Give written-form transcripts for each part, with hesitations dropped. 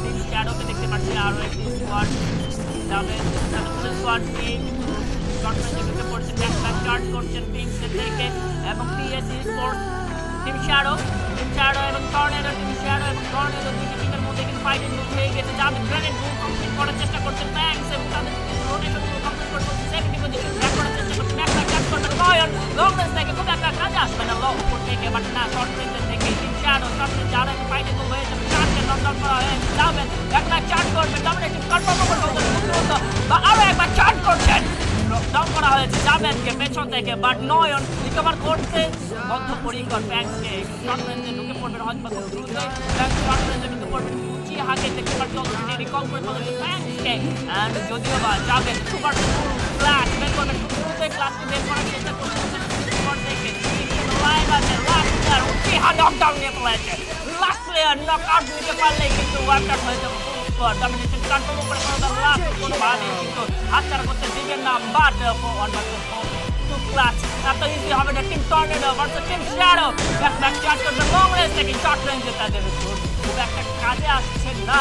team শ্যাডোকে দেখতে পাচ্ছি আরও একটি স্কোয়াড যাবে স্কোয়াড নিয়ে ঢুকে পড়ছে ব্যাক চার্জ করছেন টিমসের থেকে এবং পিএসি স্পোর্টস টিম শ্যাডো এবং টর্নেডো টিম শ্যাডো এবং টর্নেডো দুটি টিমের মধ্যে কিন্তু ফাইটিং হয়ে গেছে যাবে গ্রেনেড বুম কমপ্লিট করার চেষ্টা করছেন ব্যাংকস এবং তাদের রোটেশন কমপ্লিট করতে সেফটি পজিশন ব্যাক করার চেষ্টা করছেন ব্যাক চার্জ করবেন লয়ন লং রেঞ্জ থেকে খুব একটা কাজে আসবে না লং উপর থেকে বাট না শর্ট রেঞ্জের থেকে টিম শ্যাডো শর্ট রেঞ্জ যারা ফাইটিং হয়ে যাবে চারটে নকডাউন করা হয়ে যাবেন একটা চার্জ করবেন ডমিনেটিং কনফার্ম করতে হতো বা আরো একবার চার্জ করছেন ডাউন করা হয়েছে জাবেদকে পেছন থেকে বাট নয়ন রিকভার করতে বদ্ধপরিকর ব্যাংকসকে শর্ট রেঞ্জে ঢুকে পড়বেন হয়তো খুব দ্রুত ব্যাংক শর্ট রেঞ্জে ঢুকে পড়বেন উঁচি হাতে দেখতে পাচ্ছি অলরেডি রিকল করে ফেলেছে ব্যাংকসকে অ্যান্ড যদিও বা জাবেদ সুপার ক্লাস বের করবেন খুব দ্রুতই ক্লাসকে বের করার চেষ্টা করছেন থেকে লাইভ আছে লাস্ট প্লেয়ার উঁচি হাতে নকডাউন নিয়ে ফেলেছে লাস্ট প্লেয়ার নকআউট নিতে পারলেই কিন্তু ওয়ার্কআউট হয়ে যাবে ডমিনেশন কন্ট্রোল করে ফেলতে লাস্ট কোনো বাধা কিন্তু হাতছাড়া করতে দিবেন না বাট টু ক্লাচ এত ইজি হবে না team tornado versus team shadow back charge করতে লং রেঞ্জ থেকে শর্ট রেঞ্জে তাদের খুব একটা কাজে আসছে না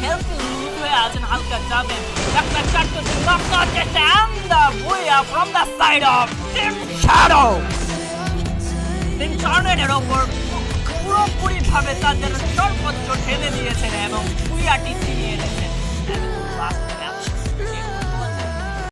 হেল্প লুজ হয়ে আছেন হালকা যাবেন ব্যাক চার্জ করতে নক আউট চেষ্টা and the booyah from the side of team shadow team টর্নেডোর ওপর পুরোপুরিভাবে তাদের সর্বোচ্চ ঠেলে দিয়েছেন এবং বুয়াটি ছিনিয়ে এনেছেন